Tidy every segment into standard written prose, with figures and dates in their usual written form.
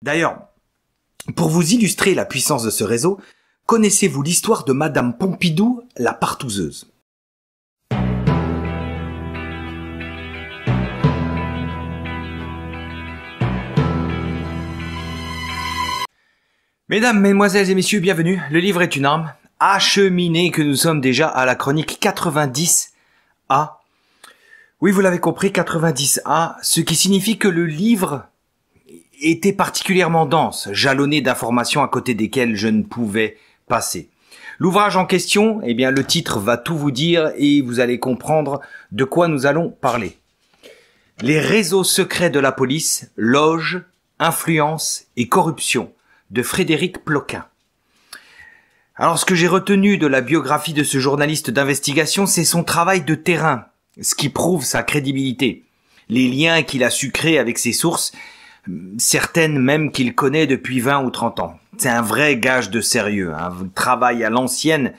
D'ailleurs, pour vous illustrer la puissance de ce réseau, connaissez-vous l'histoire de Madame Pompidou, la partouzeuse? Mesdames, mesdemoiselles et messieurs, bienvenue. Le livre est une arme. Acheminez que nous sommes déjà à la chronique 90A. Oui, vous l'avez compris, 90A, ce qui signifie que le livre était particulièrement dense, jalonné d'informations à côté desquelles je ne pouvais passer. L'ouvrage en question, eh bien, le titre va tout vous dire et vous allez comprendre de quoi nous allons parler. Les réseaux secrets de la police, loges, influence et corruption, de Frédéric Ploquin. Alors, ce que j'ai retenu de la biographie de ce journaliste d'investigation, c'est son travail de terrain, ce qui prouve sa crédibilité. Les liens qu'il a su créer avec ses sources, certaines même qu'il connaît depuis 20 ou 30 ans. C'est un vrai gage de sérieux, un travail à l'ancienne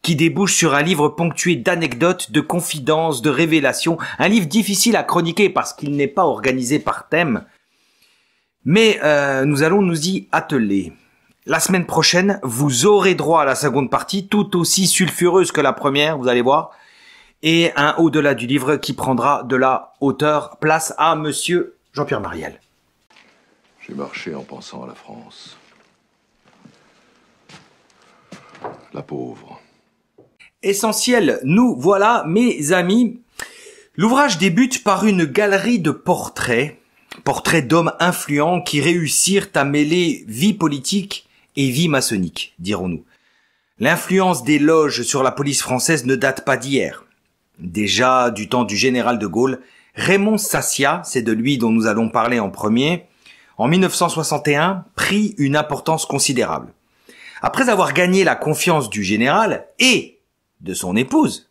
qui débouche sur un livre ponctué d'anecdotes, de confidences, de révélations, un livre difficile à chroniquer parce qu'il n'est pas organisé par thème. Mais nous allons nous y atteler. La semaine prochaine, vous aurez droit à la seconde partie, tout aussi sulfureuse que la première, vous allez voir, et un au-delà du livre qui prendra de la hauteur. Place à Monsieur Jean-Pierre Mariel. J'ai marché en pensant à la France. La pauvre. Essentiel, nous voilà, mes amis. L'ouvrage débute par une galerie de portraits d'hommes influents qui réussirent à mêler vie politique et vie maçonnique, dirons-nous. L'influence des loges sur la police française ne date pas d'hier. Déjà du temps du général de Gaulle, Raymond Sasia, c'est de lui dont nous allons parler en premier, en 1961, prit une importance considérable. Après avoir gagné la confiance du général et de son épouse,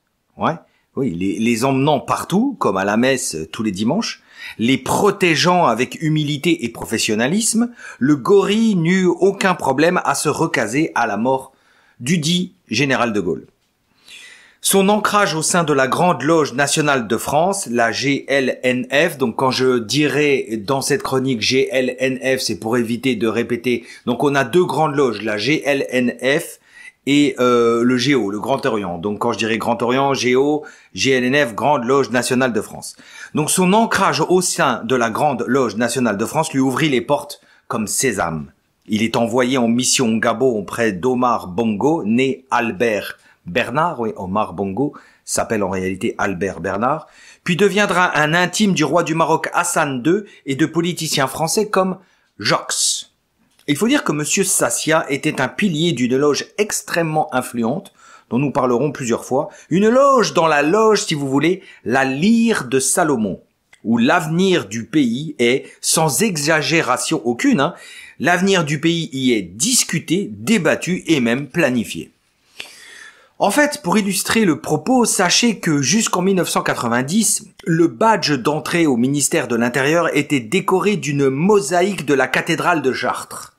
les emmenant partout, comme à la messe tous les dimanches, les protégeant avec humilité et professionnalisme, le gorille n'eut aucun problème à se recaser à la mort du dit général de Gaulle. Son ancrage au sein de la Grande Loge nationale de France, la GLNF, donc quand je dirai dans cette chronique GLNF, c'est pour éviter de répéter, donc on a deux grandes loges, la GLNF et le GO, le Grand Orient. Donc quand je dirais Grand Orient, GO, GLNF, Grande Loge nationale de France. Donc son ancrage au sein de la Grande Loge nationale de France lui ouvrit les portes comme sésame. Il est envoyé en mission au Gabon auprès d'Omar Bongo, né Albert Bernard, oui, Omar Bongo s'appelle en réalité Albert Bernard, puis deviendra un intime du roi du Maroc Hassan II et de politiciens français comme Jox. Il faut dire que Monsieur Sasia était un pilier d'une loge extrêmement influente, dont nous parlerons plusieurs fois, une loge dans la loge, si vous voulez, la lyre de Salomon, où l'avenir du pays est, sans exagération aucune, l'avenir du pays y est discuté, débattu et même planifié. En fait, pour illustrer le propos, sachez que jusqu'en 1990, le badge d'entrée au ministère de l'Intérieur était décoré d'une mosaïque de la cathédrale de Chartres.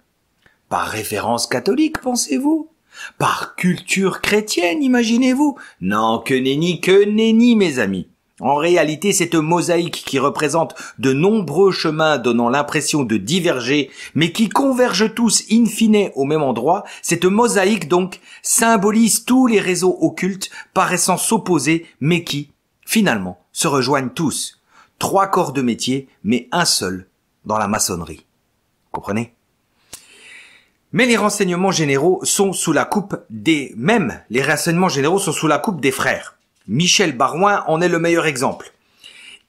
Par référence catholique, pensez-vous? Par culture chrétienne, imaginez-vous? Non, que nenni, mes amis. En réalité, cette mosaïque qui représente de nombreux chemins donnant l'impression de diverger, mais qui convergent tous in fine au même endroit, cette mosaïque donc symbolise tous les réseaux occultes paraissant s'opposer, mais qui, finalement, se rejoignent tous. 3 corps de métier, mais un seul dans la maçonnerie. Comprenez? Mais les renseignements généraux sont sous la coupe des frères. Michel Barouin en est le meilleur exemple.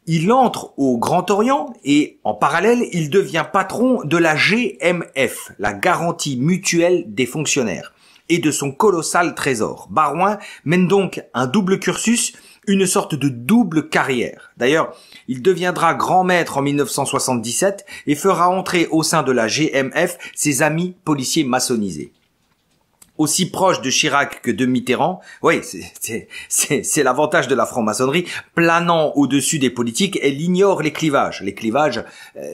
Il entre au Grand Orient et, en parallèle, il devient patron de la GMF, la garantie mutuelle des fonctionnaires, et de son colossal trésor. Barouin mène donc un double cursus, une sorte de double carrière. D'ailleurs, il deviendra grand maître en 1977 et fera entrer au sein de la GMF ses amis policiers maçonnisés. Aussi proche de Chirac que de Mitterrand, oui, c'est l'avantage de la franc-maçonnerie, planant au-dessus des politiques, elle ignore les clivages. Les clivages,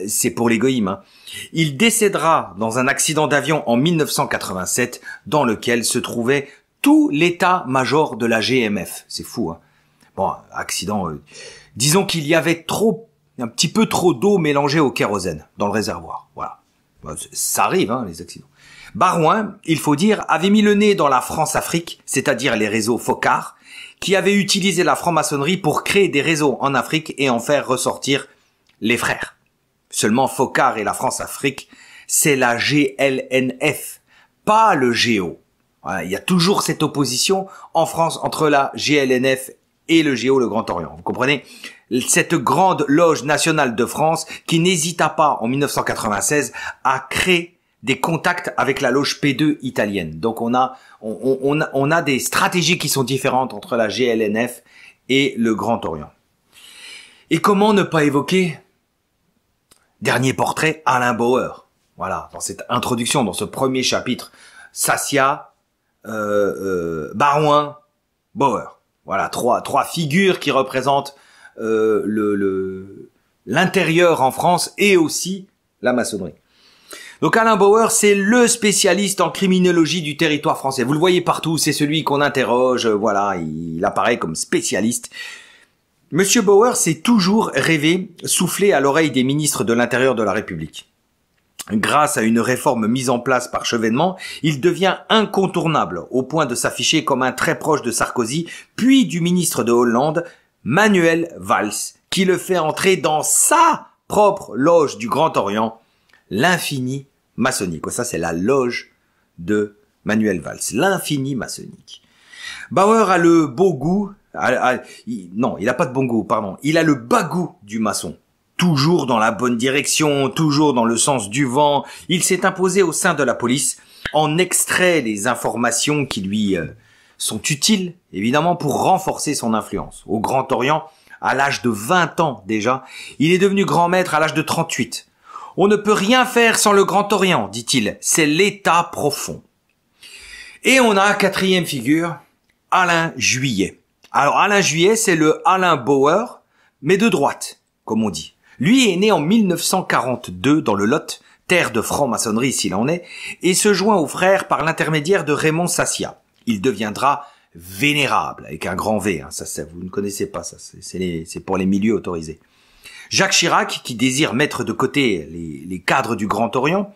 c'est pour les goïms. Il décédera dans un accident d'avion en 1987, dans lequel se trouvait tout l'état-major de la GMF. C'est fou, Bon, accident, disons qu'il y avait un petit peu trop d'eau mélangée au kérosène dans le réservoir, voilà. Ça arrive, hein, les accidents. Barouin, il faut dire, avait mis le nez dans la France-Afrique, c'est-à-dire les réseaux Focard, qui avaient utilisé la franc-maçonnerie pour créer des réseaux en Afrique et en faire ressortir les frères. Seulement Focard et la France-Afrique, c'est la GLNF, pas le GO. Voilà, il y a toujours cette opposition en France entre la GLNF et le GO, le Grand Orient. Vous comprenez? Cette grande loge nationale de France qui n'hésita pas en 1996 à créer des contacts avec la loge P2 italienne. Donc on a des stratégies qui sont différentes entre la GLNF et le Grand Orient. Et comment ne pas évoquer, dernier portrait, Alain Bauer. Voilà, dans cette introduction, dans ce premier chapitre, Sassia, Barouin, Bauer. Voilà, trois figures qui représentent l'intérieur en France et aussi la maçonnerie. Donc Alain Bauer, c'est le spécialiste en criminologie du territoire français. Vous le voyez partout, c'est celui qu'on interroge, voilà, il apparaît comme spécialiste. Monsieur Bauer s'est toujours rêvé souffler à l'oreille des ministres de l'Intérieur de la République. Grâce à une réforme mise en place par Chevènement, il devient incontournable au point de s'afficher comme un très proche de Sarkozy, puis du ministre de Hollande, Manuel Valls, qui le fait entrer dans sa propre loge du Grand Orient, l'infini maçonnique. Ça, c'est la loge de Manuel Valls, l'infini maçonnique. Bauer a le beau goût, non, il n'a pas de bon goût, pardon, il a le bas goût du maçon. Toujours dans la bonne direction, toujours dans le sens du vent, il s'est imposé au sein de la police, en extrait les informations qui lui sont utiles, évidemment, pour renforcer son influence. Au Grand Orient, à l'âge de 20 ans déjà, il est devenu grand maître à l'âge de 38. On ne peut rien faire sans le Grand Orient, dit-il, c'est l'état profond. Et on a, quatrième figure, Alain Juillet. Alors Alain Juillet, c'est le Alain Bauer, mais de droite, comme on dit. Lui est né en 1942 dans le Lot, terre de franc-maçonnerie s'il en est, et se joint aux frères par l'intermédiaire de Raymond Sassia. Il deviendra vénérable, avec un grand V, hein. Ça, vous ne connaissez pas ça, c'est pour les milieux autorisés. Jacques Chirac, qui désire mettre de côté les cadres du Grand Orient,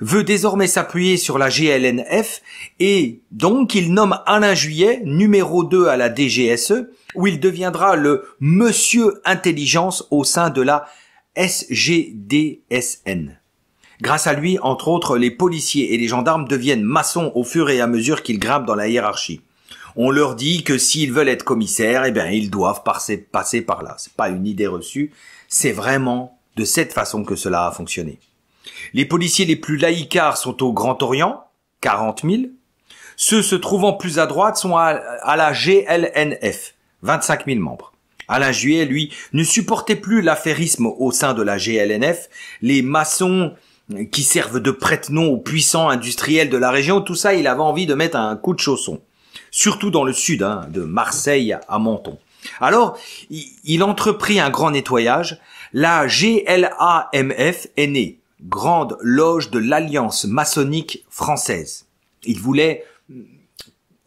veut désormais s'appuyer sur la GLNF et donc il nomme Alain Juillet numéro 2 à la DGSE où il deviendra le Monsieur Intelligence au sein de la SGDSN. Grâce à lui, entre autres, les policiers et les gendarmes deviennent maçons au fur et à mesure qu'ils grimpent dans la hiérarchie. On leur dit que s'ils veulent être commissaires, eh bien, ils doivent passer par là. C'est pas une idée reçue. C'est vraiment de cette façon que cela a fonctionné. Les policiers les plus laïcards sont au Grand Orient, 40 000. Ceux se trouvant plus à droite sont à la GLNF, 25 000 membres. Alain Juillet, lui, ne supportait plus l'affairisme au sein de la GLNF. Les maçons qui servent de prête-nom aux puissants industriels de la région, tout ça, il avait envie de mettre un coup de chausson. Surtout dans le sud, hein, de Marseille à Menton. Alors, il entreprit un grand nettoyage. La GLAMF est née, Grande Loge de l'Alliance maçonnique française. Il voulait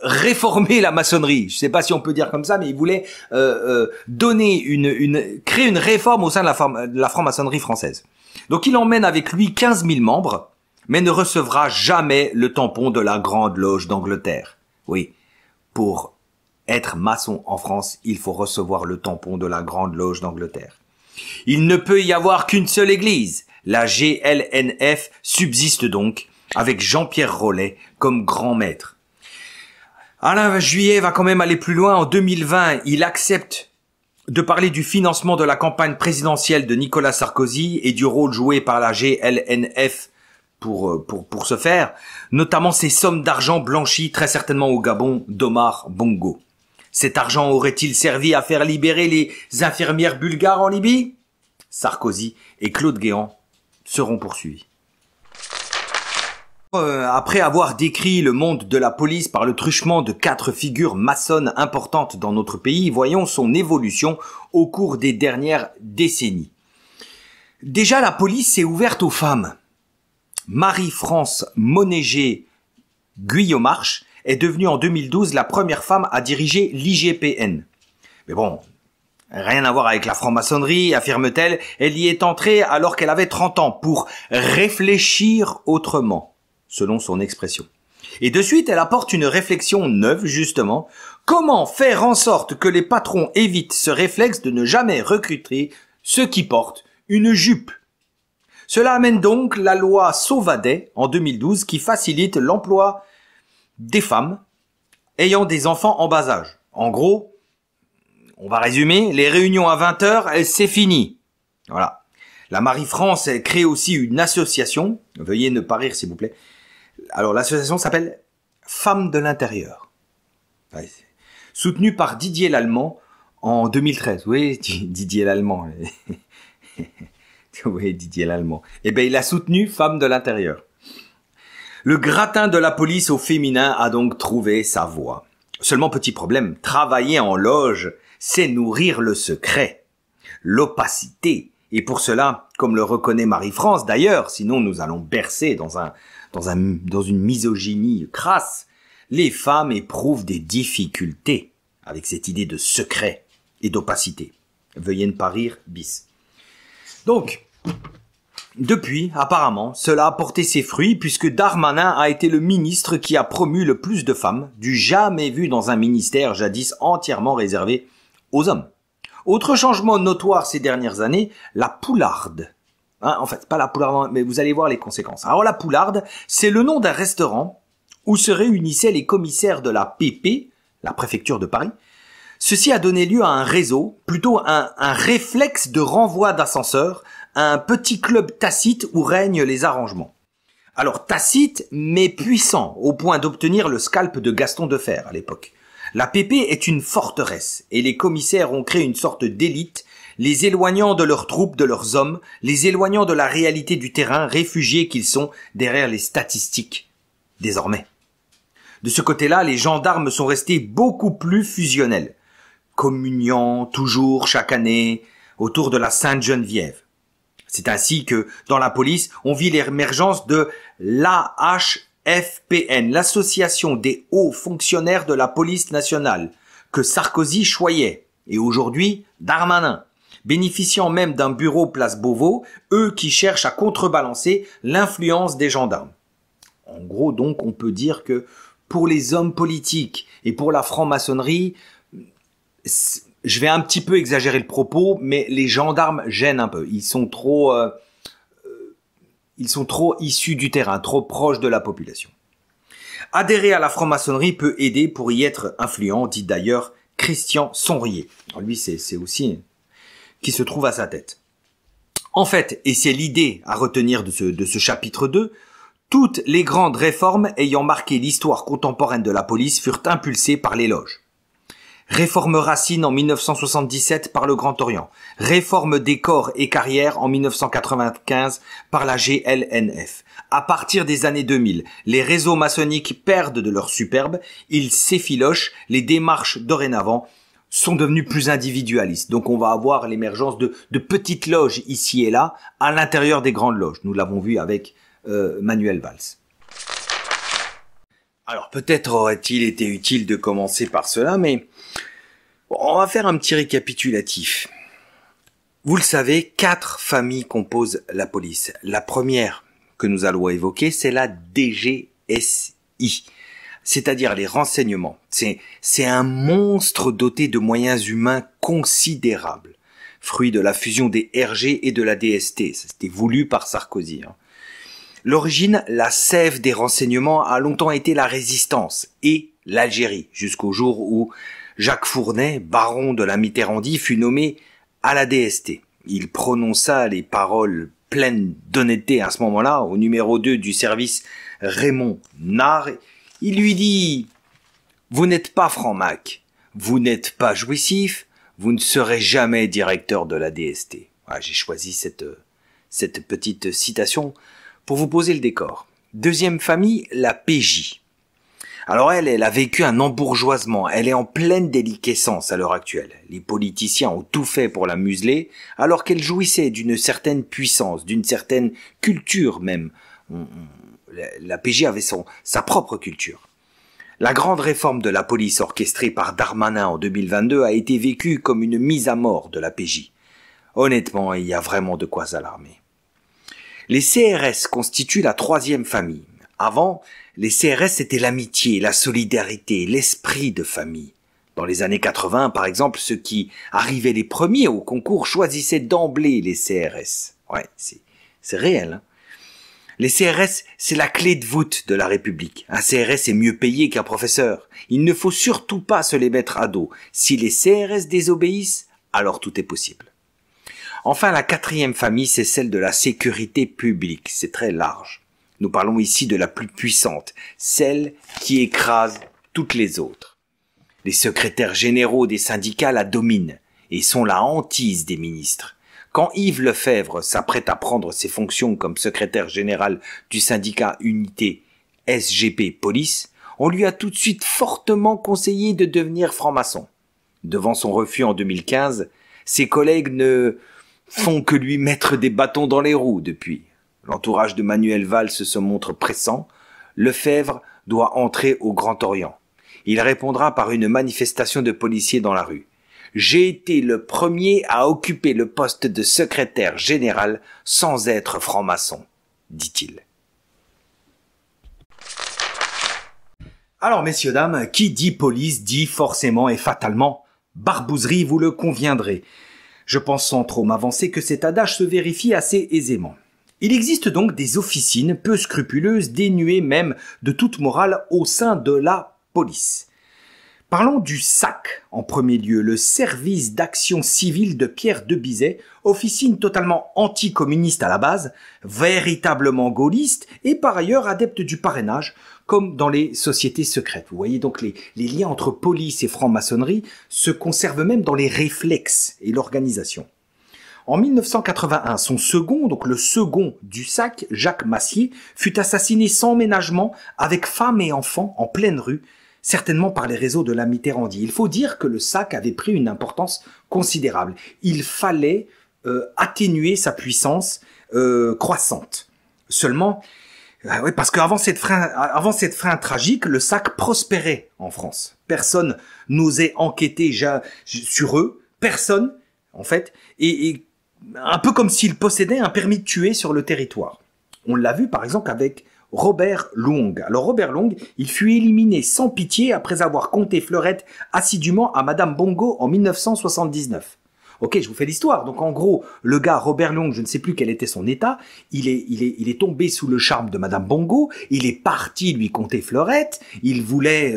réformer la maçonnerie. Je ne sais pas si on peut dire comme ça, mais il voulait créer une réforme au sein de la franc-maçonnerie française. Donc il emmène avec lui 15 000 membres, mais ne recevra jamais le tampon de la Grande Loge d'Angleterre. Oui, pour être maçon en France, il faut recevoir le tampon de la Grande Loge d'Angleterre. Il ne peut y avoir qu'une seule église. La GLNF subsiste donc, avec Jean-Pierre Rollet comme grand maître. Alain Juillet va quand même aller plus loin. En 2020, il accepte de parler du financement de la campagne présidentielle de Nicolas Sarkozy et du rôle joué par la GLNF pour ce faire, notamment ces sommes d'argent blanchies très certainement au Gabon d'Omar Bongo. Cet argent aurait-il servi à faire libérer les infirmières bulgares en Libye? Sarkozy et Claude Guéant seront poursuivis. Après avoir décrit le monde de la police par le truchement de 4 figures maçonnes importantes dans notre pays, voyons son évolution au cours des dernières décennies. Déjà, la police s'est ouverte aux femmes. Marie-France Monéger-Guyomarche est devenue en 2012 la première femme à diriger l'IGPN. Mais bon, Rien à voir avec la franc-maçonnerie, affirme-t-elle, elle y est entrée alors qu'elle avait 30 ans pour réfléchir autrement, selon son expression. Et de suite, elle apporte une réflexion neuve, justement. Comment faire en sorte que les patrons évitent ce réflexe de ne jamais recruter ceux qui portent une jupe? Cela amène donc la loi Sauvadet en 2012 qui facilite l'emploi des femmes ayant des enfants en bas âge. En gros, on va résumer, les réunions à 20h, c'est fini. Voilà. La Marie-France crée aussi une association, veuillez ne pas rire s'il vous plaît. Alors l'association s'appelle Femmes de l'Intérieur. Ouais, soutenue par Didier Lallemand en 2013. Oui, Didier Lallemand. Oui, Didier Lallemand. Eh bien, il a soutenu Femmes de l'Intérieur. Le gratin de la police au féminin a donc trouvé sa voie. Seulement petit problème, travailler en loge, c'est nourrir le secret, l'opacité. Et pour cela, comme le reconnaît Marie-France d'ailleurs, sinon nous allons bercer dans une misogynie crasse, les femmes éprouvent des difficultés avec cette idée de secret et d'opacité. Veuillez ne pas rire, bis. Donc, depuis, apparemment, cela a porté ses fruits puisque Darmanin a été le ministre qui a promu le plus de femmes, du jamais vu dans un ministère jadis entièrement réservé aux hommes. Autre changement notoire ces dernières années, la poularde. En fait, pas la poularde, mais vous allez voir les conséquences. Alors la poularde, c'est le nom d'un restaurant où se réunissaient les commissaires de la PP, la préfecture de Paris. Ceci a donné lieu à un réseau, plutôt un réflexe de renvoi d'ascenseur, un petit club tacite où règnent les arrangements. Alors tacite, mais puissant, au point d'obtenir le scalp de Gaston Defferre à l'époque. La PP est une forteresse, et les commissaires ont créé une sorte d'élite, les éloignant de leurs troupes, de leurs hommes, les éloignant de la réalité du terrain, réfugiés qu'ils sont derrière les statistiques, désormais. De ce côté-là, les gendarmes sont restés beaucoup plus fusionnels, communiant toujours chaque année autour de la Sainte-Geneviève. C'est ainsi que, dans la police, on vit l'émergence de l'AHFPN, l'association des hauts fonctionnaires de la police nationale, que Sarkozy choyait, et aujourd'hui Darmanin, bénéficiant même d'un bureau place Beauvau, eux qui cherchent à contrebalancer l'influence des gendarmes. En gros, donc, on peut dire que pour les hommes politiques et pour la franc-maçonnerie, je vais un petit peu exagérer le propos, mais les gendarmes gênent un peu. Ils sont trop issus du terrain, trop proches de la population. Adhérer à la franc-maçonnerie peut aider pour y être influent, dit d'ailleurs Christian Sonrier. Alors lui, c'est aussi qui se trouve à sa tête. En fait, et c'est l'idée à retenir de ce chapitre 2, toutes les grandes réformes ayant marqué l'histoire contemporaine de la police furent impulsées par les loges. Réforme Racine en 1977 par le Grand Orient. Réforme des corps et carrières en 1995 par la GLNF. À partir des années 2000, les réseaux maçonniques perdent de leur superbe, ils s'effilochent, les démarches dorénavant sont devenues plus individualistes. Donc on va avoir l'émergence de petites loges ici et là à l'intérieur des grandes loges. Nous l'avons vu avec Manuel Valls. Alors peut-être aurait-il été utile de commencer par cela, mais bon, on va faire un petit récapitulatif. Vous le savez, 4 familles composent la police. La première que nous allons évoquer, c'est la DGSI, c'est-à-dire les renseignements. C'est un monstre doté de moyens humains considérables, fruit de la fusion des RG et de la DST. C'était voulu par Sarkozy. L'origine, la sève des renseignements a longtemps été la résistance et l'Algérie, jusqu'au jour où Jacques Fournet, baron de la Mitterrandie, fut nommé à la DST. Il prononça les paroles pleines d'honnêteté à ce moment-là au numéro 2 du service Raymond Nard. Il lui dit « Vous n'êtes pas franc-mac, vous n'êtes pas jouissif, vous ne serez jamais directeur de la DST. » Voilà, j'ai choisi cette petite citation pour vous poser le décor. Deuxième famille, la PJ. Alors elle a vécu un embourgeoisement, elle est en pleine déliquescence à l'heure actuelle. Les politiciens ont tout fait pour la museler, alors qu'elle jouissait d'une certaine puissance, d'une certaine culture même. La PJ avait sa propre culture. La grande réforme de la police orchestrée par Darmanin en 2022 a été vécue comme une mise à mort de la PJ. Honnêtement, il y a vraiment de quoi s'alarmer. Les CRS constituent la troisième famille. Avant, les CRS c'était l'amitié, la solidarité, l'esprit de famille. Dans les années 80, par exemple, ceux qui arrivaient les premiers au concours choisissaient d'emblée les CRS. Ouais, c'est réel, hein. Les CRS, c'est la clé de voûte de la République. Un CRS est mieux payé qu'un professeur. Il ne faut surtout pas se les mettre à dos. Si les CRS désobéissent, alors tout est possible. Enfin, la quatrième famille, c'est celle de la sécurité publique. C'est très large. Nous parlons ici de la plus puissante, celle qui écrase toutes les autres. Les secrétaires généraux des syndicats la dominent et sont la hantise des ministres. Quand Yves Lefebvre s'apprête à prendre ses fonctions comme secrétaire général du syndicat Unité SGP Police, on lui a tout de suite fortement conseillé de devenir franc-maçon. Devant son refus en 2015, ses collègues ne font que lui mettre des bâtons dans les roues depuis. L'entourage de Manuel Valls se montre pressant. Lefebvre doit entrer au Grand Orient. Il répondra par une manifestation de policiers dans la rue. J'ai été le premier à occuper le poste de secrétaire général sans être franc-maçon, dit-il. Alors, messieurs, dames, qui dit police dit forcément et fatalement barbouzerie, vous le conviendrez. Je pense sans trop m'avancer que cet adage se vérifie assez aisément. Il existe donc des officines peu scrupuleuses, dénuées même de toute morale au sein de la police. Parlons du SAC en premier lieu, le service d'action civile de Pierre de Bizet, officine totalement anticommuniste à la base, véritablement gaulliste et par ailleurs adepte du parrainage, comme dans les sociétés secrètes. Vous voyez donc les liens entre police et franc-maçonnerie se conservent même dans les réflexes et l'organisation. En 1981, son second, donc le second du SAC, Jacques Massier, fut assassiné sans ménagement avec femme et enfants en pleine rue, certainement par les réseaux de la Mitterrandie. Il faut dire que le SAC avait pris une importance considérable. Il fallait atténuer sa puissance croissante. Seulement, oui, parce qu'avant cette fin tragique, le SAC prospérait en France. Personne n'osait enquêter sur eux, personne, en fait, et un peu comme s'il possédait un permis de tuer sur le territoire. On l'a vu par exemple avec Robert Long. Alors Robert Long, il fut éliminé sans pitié après avoir compté fleurette assidûment à Madame Bongo en 1979. Ok, je vous fais l'histoire. Donc en gros, le gars Robert Long, je ne sais plus quel était son état, il est tombé sous le charme de Madame Bongo, il est parti lui compter fleurette, il voulait,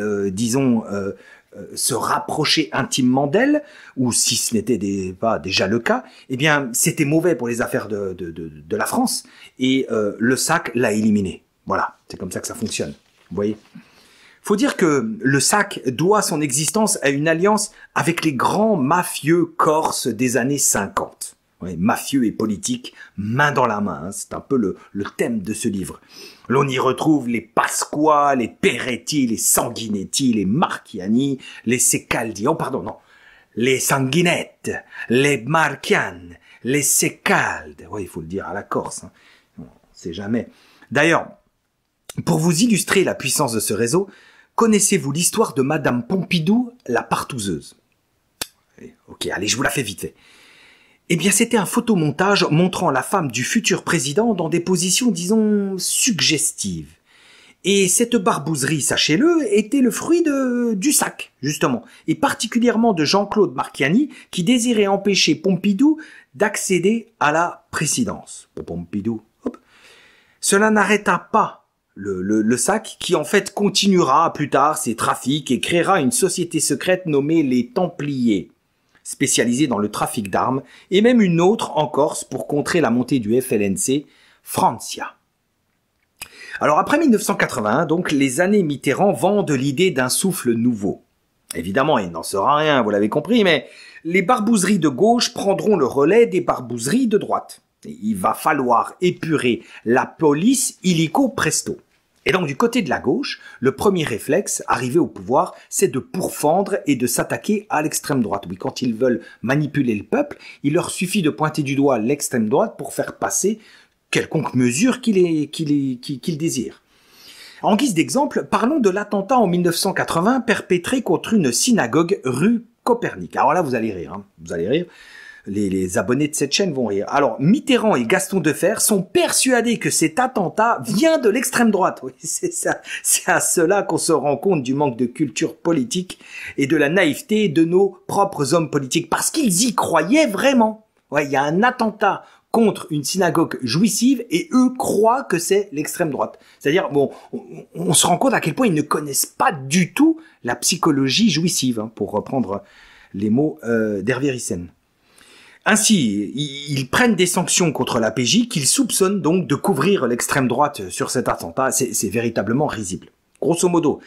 se rapprocher intimement d'elle, ou si ce n'était pas déjà le cas, eh bien c'était mauvais pour les affaires de la France, et le SAC l'a éliminé. Voilà, c'est comme ça que ça fonctionne. Vous voyez ? Faut dire que le SAC doit son existence à une alliance avec les grands mafieux corses des années 50. Ouais, mafieux et politiques, main dans la main, hein, c'est un peu le thème de ce livre. L'on y retrouve les Pasqua, les Peretti, les Sanguinetti, les Marchiani, les Secaldi, les Sanguinettes, les Marchian, les Secaldi. Oui, il faut le dire à la Corse, hein. On sait jamais. D'ailleurs, pour vous illustrer la puissance de ce réseau, connaissez-vous l'histoire de Madame Pompidou, la partouzeuse? Ok, allez, je vous la fais vite fait. Eh bien, c'était un photomontage montrant la femme du futur président dans des positions, disons, suggestives. Et cette barbouzerie, sachez-le, était le fruit du SAC, justement, et particulièrement de Jean-Claude Marchiani, qui désirait empêcher Pompidou d'accéder à la présidence. Pompidou, hop. Cela n'arrêta pas le SAC, qui en fait continuera plus tard ses trafics et créera une société secrète nommée les Templiers, spécialisée dans le trafic d'armes, et même une autre en Corse pour contrer la montée du FLNC, Francia. Alors après 1981, donc, les années Mitterrand vendent l'idée d'un souffle nouveau. Évidemment, il n'en sera rien, vous l'avez compris, mais les barbouzeries de gauche prendront le relais des barbouzeries de droite. Il va falloir épurer la police illico presto. Et donc du côté de la gauche, le premier réflexe, arrivé au pouvoir, c'est de pourfendre et de s'attaquer à l'extrême droite. Oui, quand ils veulent manipuler le peuple, il leur suffit de pointer du doigt l'extrême droite pour faire passer quelconque mesure qu'ils désirent. En guise d'exemple, parlons de l'attentat en 1980 perpétré contre une synagogue rue Copernic. Alors là, vous allez rire, vous allez rire. Les abonnés de cette chaîne vont rire. Alors, Mitterrand et Gaston Defferre sont persuadés que cet attentat vient de l'extrême droite. Oui, c'est ça. C'est à cela qu'on se rend compte du manque de culture politique et de la naïveté de nos propres hommes politiques, parce qu'ils y croyaient vraiment. Ouais, il y a un attentat contre une synagogue jouissive et eux croient que c'est l'extrême droite. C'est-à-dire, bon, on se rend compte à quel point ils ne connaissent pas du tout la psychologie jouissive, pour reprendre les mots d'Hervé Ryssen. Ainsi, ils prennent des sanctions contre la PJ qu'ils soupçonnent donc de couvrir l'extrême droite sur cet attentat. C'est véritablement risible. Grosso modo,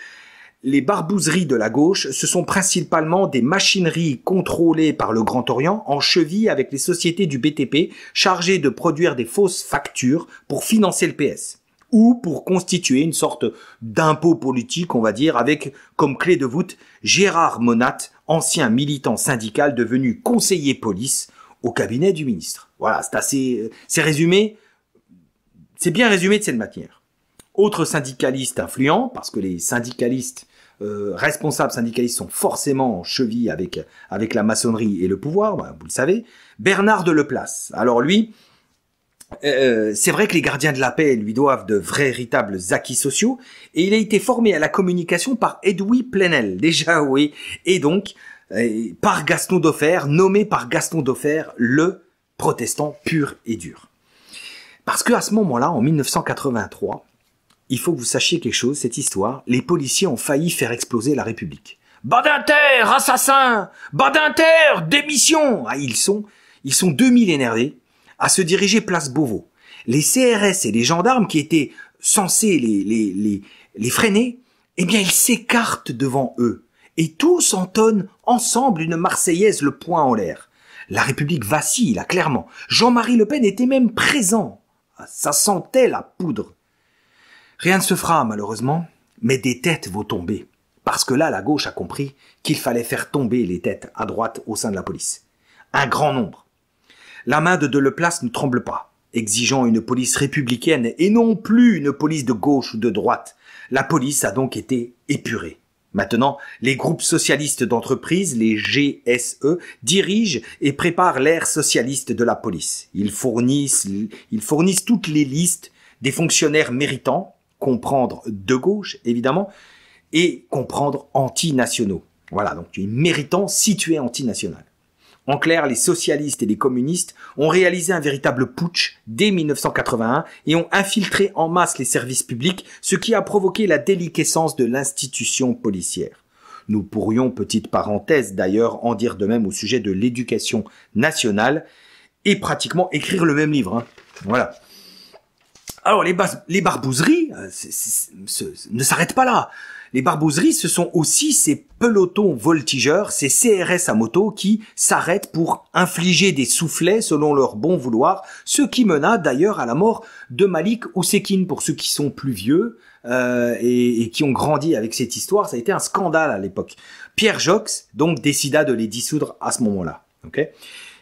les barbouzeries de la gauche, ce sont principalement des machineries contrôlées par le Grand Orient en cheville avec les sociétés du BTP chargées de produire des fausses factures pour financer le PS ou pour constituer une sorte d'impôt politique, on va dire, avec comme clé de voûte Gérard Monat, ancien militant syndical devenu conseiller police au cabinet du ministre. Voilà, c'est résumé, c'est bien résumé de cette manière. Autre syndicaliste influent, parce que les syndicalistes, responsables syndicalistes sont forcément en cheville avec la maçonnerie et le pouvoir, vous le savez, Bernard de Leplace. Alors lui, c'est vrai que les gardiens de la paix lui doivent de véritables acquis sociaux, et il a été formé à la communication par Edoui Plenel, déjà oui, et donc par Gaston Defferre, nommé par Gaston Defferre le protestant pur et dur. Parce que à ce moment-là, en 1983, il faut que vous sachiez quelque chose, cette histoire, les policiers ont failli faire exploser la République. Badinter, assassin! Badinter, démission! Ils sont 2000 énervés à se diriger place Beauvau. Les CRS et les gendarmes qui étaient censés les freiner, eh bien ils s'écartent devant eux. Et tous entonnent ensemble une Marseillaise le poing en l'air. La République vacille, là, clairement. Jean-Marie Le Pen était même présent. Ça sentait la poudre. Rien ne se fera, malheureusement, mais des têtes vont tomber. Parce que là, la gauche a compris qu'il fallait faire tomber les têtes à droite au sein de la police. Un grand nombre. La main de Leplace ne tremble pas, exigeant une police républicaine et non plus une police de gauche ou de droite. La police a donc été épurée. Maintenant, les groupes socialistes d'entreprise, les GSE, dirigent et préparent l'ère socialiste de la police. Ils fournissent toutes les listes des fonctionnaires méritants, comprendre de gauche, évidemment, et comprendre anti-nationaux. Voilà, donc les méritants situés anti-national. En clair, les socialistes et les communistes ont réalisé un véritable putsch dès 1981 et ont infiltré en masse les services publics, ce qui a provoqué la déliquescence de l'institution policière. Nous pourrions, petite parenthèse d'ailleurs, en dire de même au sujet de l'éducation nationale et pratiquement écrire le même livre. Voilà. Alors, les barbouzeries ne s'arrêtent pas là. Les barbouzeries, ce sont aussi ces pelotons voltigeurs, ces CRS à moto qui s'arrêtent pour infliger des soufflets selon leur bon vouloir, ce qui mena d'ailleurs à la mort de Malik Oussekine. Pour ceux qui sont plus vieux et qui ont grandi avec cette histoire, ça a été un scandale à l'époque. Pierre Joxe, donc, décida de les dissoudre à ce moment-là. Okay.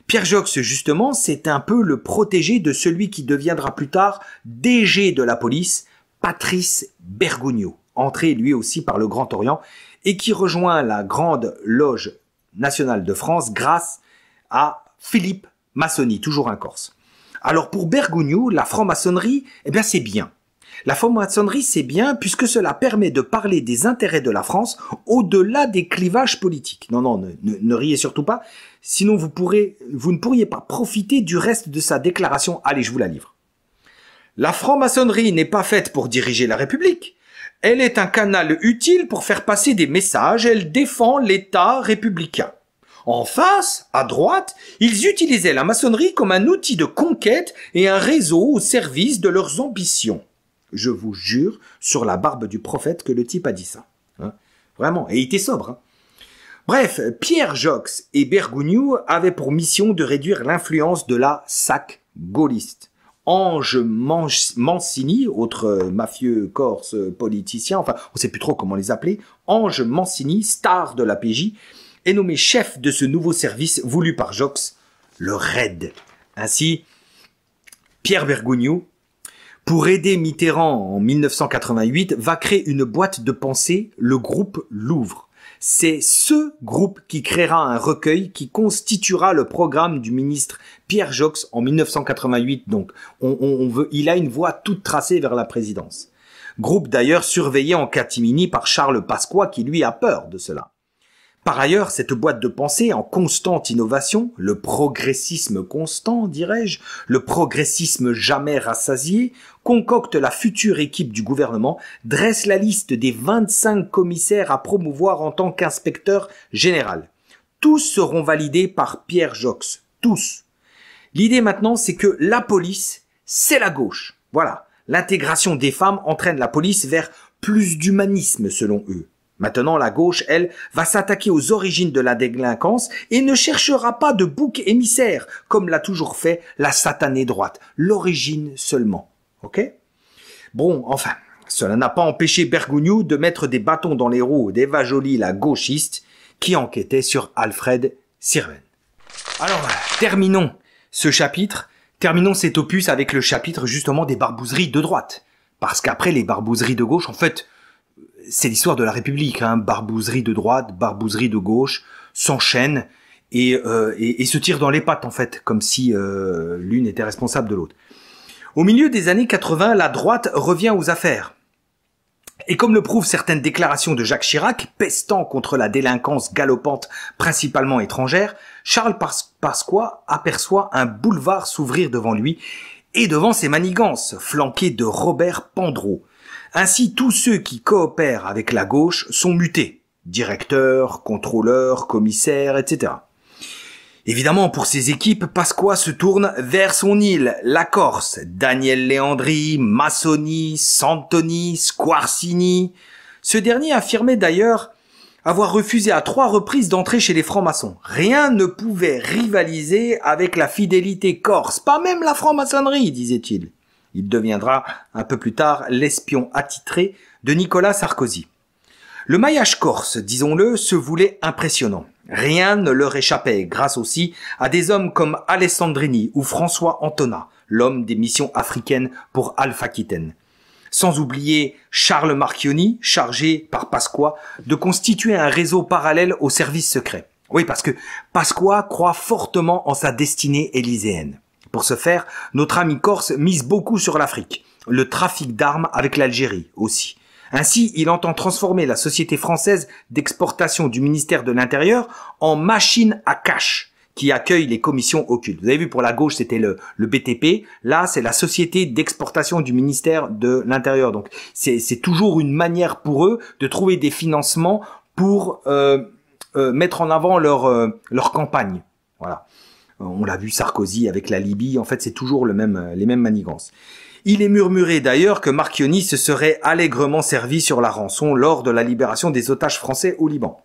Pierre Joxe, justement, c'est un peu le protégé de celui qui deviendra plus tard DG de la police, Patrice Bergogneau, entré lui aussi par le Grand Orient et qui rejoint la Grande Loge nationale de France grâce à Philippe Massoni, toujours un Corse. Alors pour Bergogneau, la franc-maçonnerie, eh bien c'est bien. La franc-maçonnerie, c'est bien puisque cela permet de parler des intérêts de la France au-delà des clivages politiques. Non, ne riez surtout pas, sinon vous ne pourriez pas profiter du reste de sa déclaration. Allez, je vous la livre. La franc-maçonnerie n'est pas faite pour diriger la République. Elle est un canal utile pour faire passer des messages. Elle défend l'État républicain. En face, à droite, ils utilisaient la maçonnerie comme un outil de conquête et un réseau au service de leurs ambitions. Je vous jure, sur la barbe du prophète, que le type a dit ça. Vraiment, et il était sobre. Bref, Pierre Joxe et Bergogneau avaient pour mission de réduire l'influence de la SAC gaulliste. Ange Mancini, autre mafieux corse politicien, enfin, on ne sait plus trop comment les appeler, Ange Mancini, star de la PJ, est nommé chef de ce nouveau service voulu par Joxe, le RAID. Ainsi, Pierre Bergogneau pour aider Mitterrand en 1988, va créer une boîte de pensée, le groupe Louvre. C'est ce groupe qui créera un recueil qui constituera le programme du ministre Pierre Joxe en 1988. Donc, il a une voie toute tracée vers la présidence. Groupe d'ailleurs surveillé en catimini par Charles Pasqua qui lui a peur de cela. Par ailleurs, cette boîte de pensée en constante innovation, le progressisme constant, dirais-je, le progressisme jamais rassasié, concocte la future équipe du gouvernement, dresse la liste des 25 commissaires à promouvoir en tant qu'inspecteur général. Tous seront validés par Pierre Joxe. Tous. L'idée maintenant, c'est que la police, c'est la gauche. Voilà. L'intégration des femmes entraîne la police vers plus d'humanisme selon eux. Maintenant, la gauche, elle, va s'attaquer aux origines de la délinquance et ne cherchera pas de bouc émissaire, comme l'a toujours fait la satanée droite. L'origine seulement. Ok? Bon, enfin, cela n'a pas empêché Bergogneau de mettre des bâtons dans les roues d'Eva Joly, la gauchiste, qui enquêtait sur Alfred Sirven. Alors, terminons ce chapitre. Terminons cet opus avec le chapitre justement des barbouzeries de droite. Parce qu'après les barbouzeries de gauche, en fait, c'est l'histoire de la République, hein. Barbouzerie de droite, barbouzerie de gauche, s'enchaînent et se tirent dans les pattes en fait, comme si l'une était responsable de l'autre. Au milieu des années 80, la droite revient aux affaires. Et comme le prouvent certaines déclarations de Jacques Chirac, pestant contre la délinquance galopante, principalement étrangère, Charles Pasqua aperçoit un boulevard s'ouvrir devant lui et devant ses manigances, flanqué de Robert Pandreau. Ainsi, tous ceux qui coopèrent avec la gauche sont mutés, directeurs, contrôleurs, commissaires, etc. Évidemment, pour ces équipes, Pasqua se tourne vers son île, la Corse. Daniel Léandri, Massoni, Santoni, Squarcini. Ce dernier affirmait d'ailleurs avoir refusé à 3 reprises d'entrer chez les francs-maçons. Rien ne pouvait rivaliser avec la fidélité corse, pas même la franc-maçonnerie, disait-il. Il deviendra un peu plus tard l'espion attitré de Nicolas Sarkozy. Le maillage corse, disons-le, se voulait impressionnant. Rien ne leur échappait, grâce aussi à des hommes comme Alessandrini ou François Antonat, l'homme des missions africaines pour Alpha-Aquitaine. Sans oublier Charles Marchionni, chargé par Pasqua de constituer un réseau parallèle aux services secrets. Oui, parce que Pasqua croit fortement en sa destinée élyséenne. Pour ce faire, notre ami corse mise beaucoup sur l'Afrique, le trafic d'armes avec l'Algérie aussi. Ainsi, il entend transformer la société française d'exportation du ministère de l'Intérieur en machine à cash qui accueille les commissions occultes. Vous avez vu, pour la gauche, c'était le BTP. Là, c'est la société d'exportation du ministère de l'Intérieur. Donc, c'est toujours une manière pour eux de trouver des financements pour mettre en avant leur campagne. Voilà. On l'a vu, Sarkozy avec la Libye. En fait, c'est toujours les mêmes manigances. Il est murmuré d'ailleurs que Marchionni se serait allègrement servi sur la rançon lors de la libération des otages français au Liban.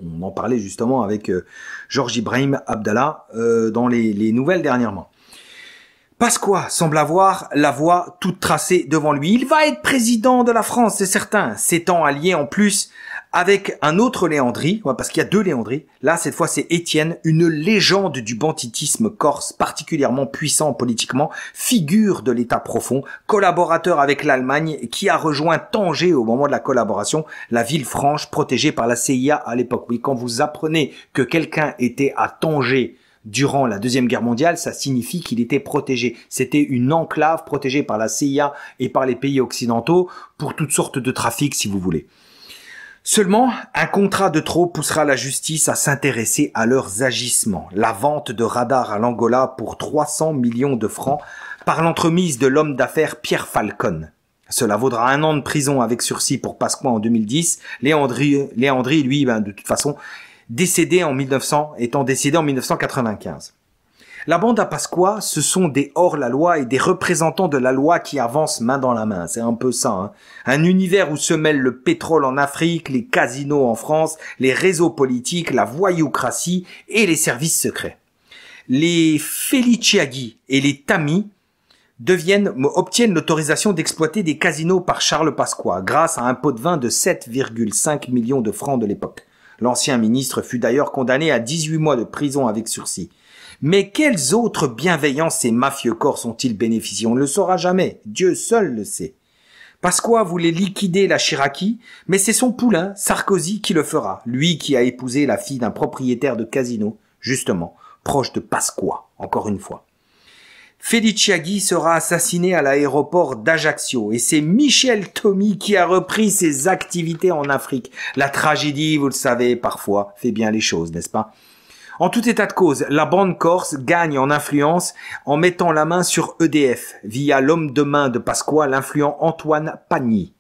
On en parlait justement avec Georges Ibrahim Abdallah dans les nouvelles dernièrement. Pasqua semble avoir la voie toute tracée devant lui. Il va être président de la France, c'est certain, s'étant allié en plus avec un autre Léandri, parce qu'il y a 2 Léandri. Là, cette fois, c'est Étienne, une légende du banditisme corse, particulièrement puissant politiquement, figure de l'État profond, collaborateur avec l'Allemagne, qui a rejoint Tanger au moment de la collaboration, la ville franche protégée par la CIA à l'époque. Oui, quand vous apprenez que quelqu'un était à Tanger durant la Deuxième Guerre mondiale, ça signifie qu'il était protégé. C'était une enclave protégée par la CIA et par les pays occidentaux pour toutes sortes de trafics, si vous voulez. Seulement, un contrat de trop poussera la justice à s'intéresser à leurs agissements. La vente de radars à l'Angola pour 300 millions de francs par l'entremise de l'homme d'affaires Pierre Falcon. Cela vaudra 1 an de prison avec sursis pour Pasqua en 2010. Léandri, lui, de toute façon, étant décédé en 1995. La bande à Pasqua, ce sont des hors-la-loi et des représentants de la loi qui avancent main dans la main. C'est un peu ça, hein. Un univers où se mêlent le pétrole en Afrique, les casinos en France, les réseaux politiques, la voyoucratie et les services secrets. Les Feliciaghi et les Tamis obtiennent l'autorisation d'exploiter des casinos par Charles Pasqua grâce à un pot de vin de 7,5 millions de francs de l'époque. L'ancien ministre fut d'ailleurs condamné à 18 mois de prison avec sursis. Mais quelles autres bienveillances ces mafieux corses ont-ils bénéficié? On ne le saura jamais. Dieu seul le sait. Pasqua voulait liquider la Chiraki, mais c'est son poulain, Sarkozy, qui le fera. Lui qui a épousé la fille d'un propriétaire de casino, justement, proche de Pasqua, encore une fois. Feliciaghi sera assassiné à l'aéroport d'Ajaccio et c'est Michel Thomy qui a repris ses activités en Afrique. La tragédie, vous le savez, parfois, fait bien les choses, n'est-ce pas? En tout état de cause, la bande corse gagne en influence en mettant la main sur EDF via l'homme de main de Pasqua, l'influent Antoine Pagny.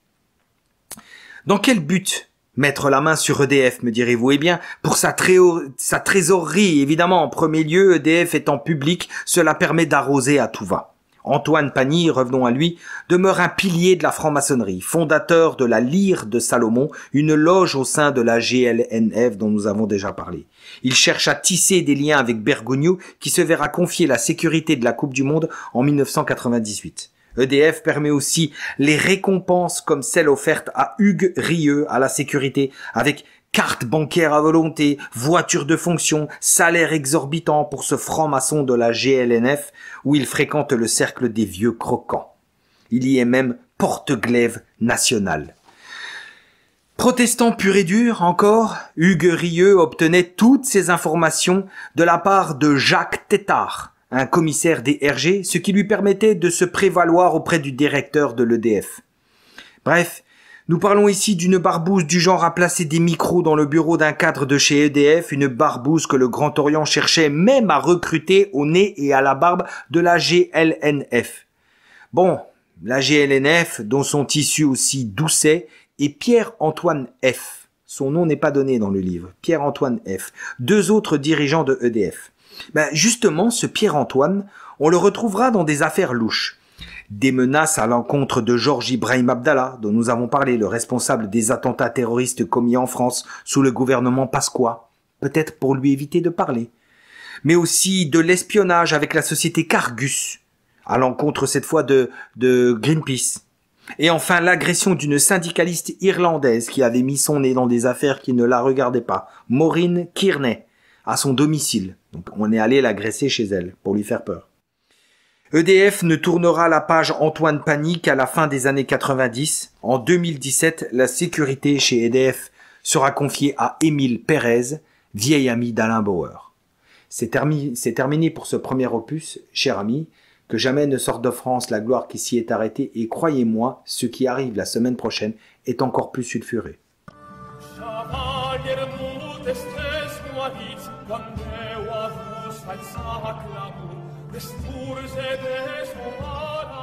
Dans quel but mettre la main sur EDF, me direz-vous? Eh bien, pour sa trésorerie, évidemment, en premier lieu, EDF étant public, cela permet d'arroser à tout va. Antoine Pagny, revenons à lui, demeure un pilier de la franc-maçonnerie, fondateur de la Lyre de Salomon, une loge au sein de la GLNF dont nous avons déjà parlé. Il cherche à tisser des liens avec Bergoglio, qui se verra confier la sécurité de la Coupe du Monde en 1998. EDF permet aussi les récompenses comme celle offerte à Hugues Rieux à la sécurité, avec carte bancaire à volonté, voiture de fonction, salaire exorbitant pour ce franc-maçon de la GLNF où il fréquente le cercle des vieux croquants. Il y est même porte-glaive national. Protestant pur et dur encore, Hugues Rieux obtenait toutes ces informations de la part de Jacques Tétard, un commissaire des RG, ce qui lui permettait de se prévaloir auprès du directeur de l'EDF. Bref, nous parlons ici d'une barbouze du genre à placer des micros dans le bureau d'un cadre de chez EDF, une barbouze que le Grand Orient cherchait même à recruter au nez et à la barbe de la GLNF. Bon, la GLNF, dont sont issus aussi Doucet et Pierre-Antoine F. Son nom n'est pas donné dans le livre, Pierre-Antoine F. Deux autres dirigeants de EDF. Justement, ce Pierre-Antoine, on le retrouvera dans des affaires louches. Des menaces à l'encontre de Georges Ibrahim Abdallah, dont nous avons parlé, le responsable des attentats terroristes commis en France sous le gouvernement Pasqua, peut-être pour lui éviter de parler. Mais aussi de l'espionnage avec la société Cargus, à l'encontre cette fois de Greenpeace. Et enfin l'agression d'une syndicaliste irlandaise qui avait mis son nez dans des affaires qui ne la regardaient pas, Maureen Kearney, à son domicile. Donc on est allé l'agresser chez elle pour lui faire peur. EDF ne tournera la page Antoine Pagny qu'à la fin des années 90. En 2017, la sécurité chez EDF sera confiée à Émile Pérez, vieil ami d'Alain Bauer. C'est terminé pour ce premier opus, cher ami, que jamais ne sorte de France la gloire qui s'y est arrêtée, et croyez-moi, ce qui arrive la semaine prochaine est encore plus sulfuré. Quando eu a vos faço acclamo, Resturse des humana